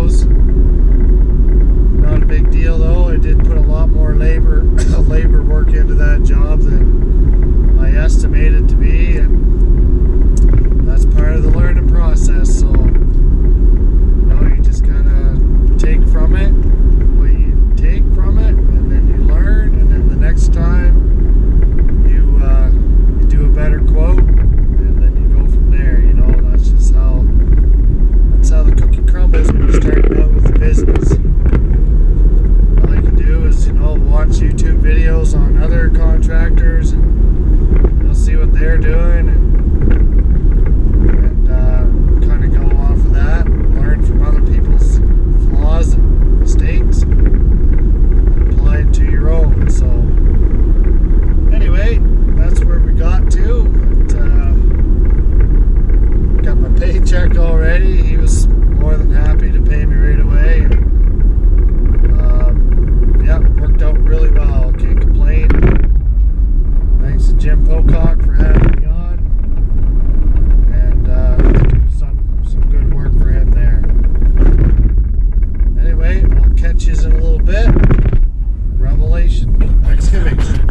videos. Not a big deal though. I did put a lot more labor work into that job than I estimated to be, and that's part of the learning process. So you just gotta take from it what you take from it, and then you learn, and then the next time you do a better quote, and then you go from there. That's just how the cookie crumbles when you're starting out with the business. All you can do is watch YouTube videos on other contractors, and you'll see what they're doing, and kind of go off of that, learn from other people's flaws and mistakes, and apply it to your own. So anyway, that's where we got to. Got my paycheck already. He was more than happy to pay me right away. And, worked out really well. Can't complain. Thanks to Jim Pocock for having me on, and some good work for him there. Anyway, I'll catch you in a little bit. Revelation excavation.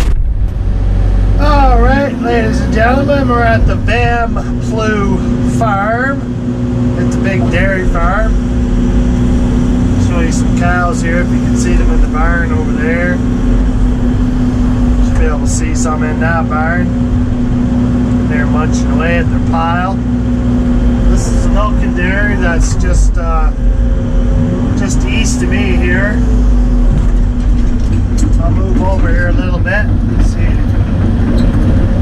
All right, ladies and gentlemen, we're at the Vamplew farm. It's a big dairy farm. Show you some cows here, if you can see them in the barn over there. Should be able to see some in that barn. They're munching away at their pile. This is a milking dairy that's just east of me here. I'll move over here a little bit. See,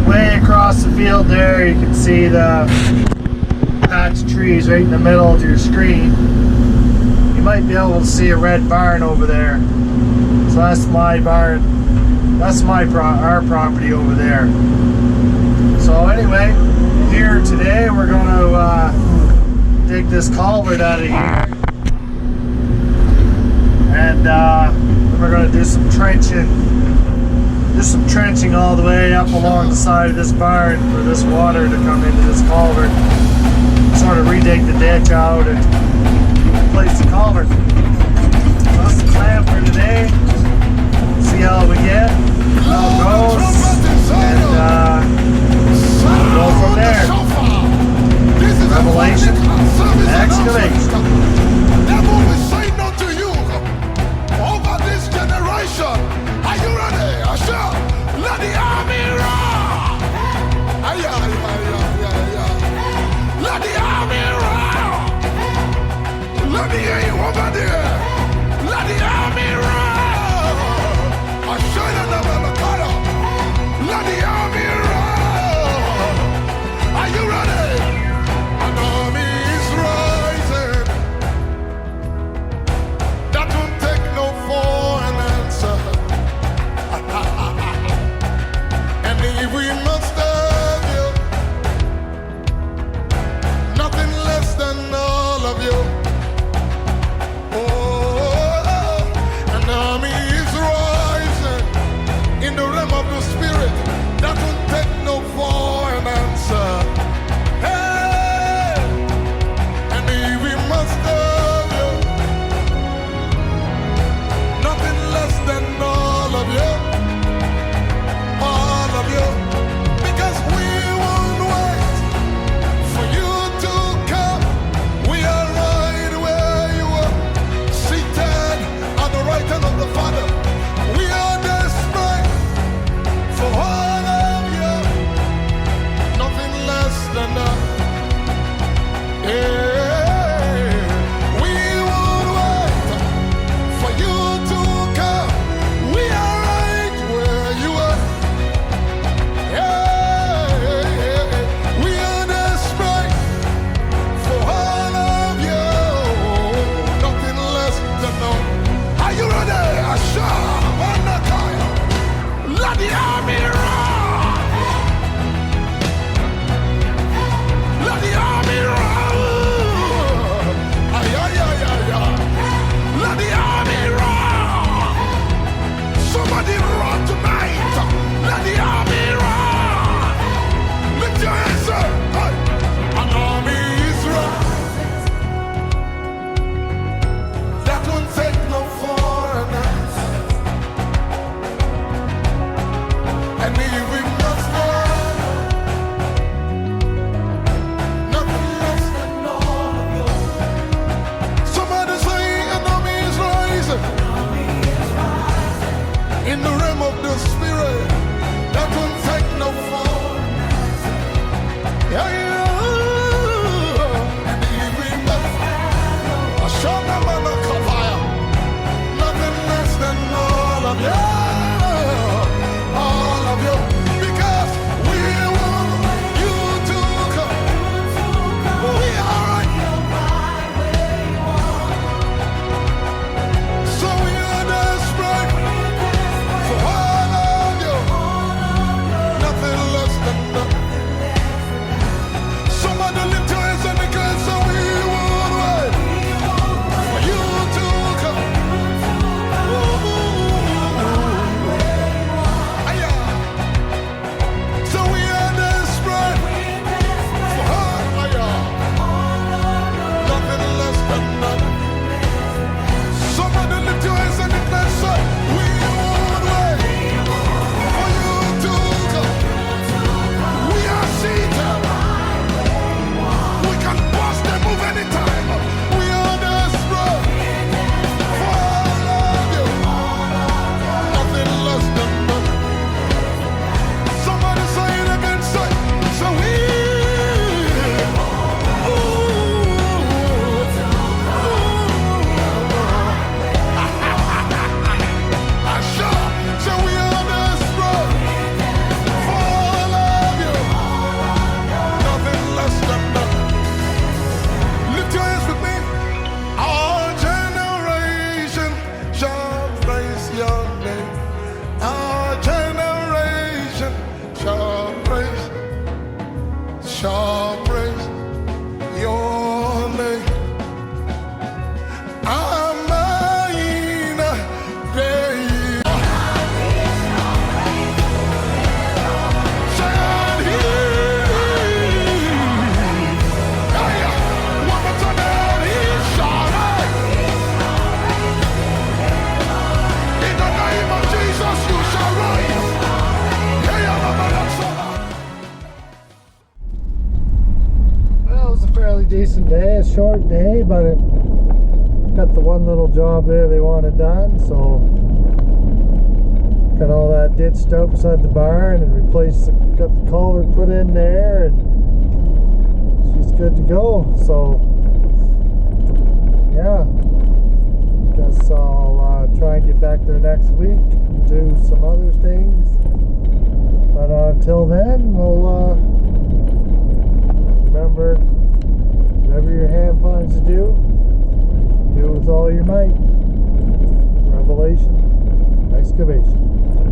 way across the field there, you can see the patch of trees right in the middle of your screen. You might be able to see a red barn over there. So that's my barn. That's our property over there. So anyway, here today we're going to dig this culvert out of here, and we're going to do some trenching. Do some trenching all the way up along the side of this barn for this water to come into this culvert. Sort of redig the ditch out and replace the culvert. That's the plan for today. See how we get, how it goes, and we'll go from there. Revelation, excavation. Never will say no to you over this generation. Are you ready? I shall let the army roar. Let the army roar. Let me hear you over there. Let the army roar. I shine another color. Let the army roar. Are you ready? An army is rising. That won't take no for an answer. And if we must have you, nothing less than all of you. An army is rising in the realm of the spirit. That short day, but it got the one little job there they wanted done, so got all that ditched out beside the barn and got the culvert put in there, and she's good to go. So yeah, guess I'll try and get back there next week and do some other things, but until then, we'll remember, whatever your hand finds to do it with all your might. Revelation excavation.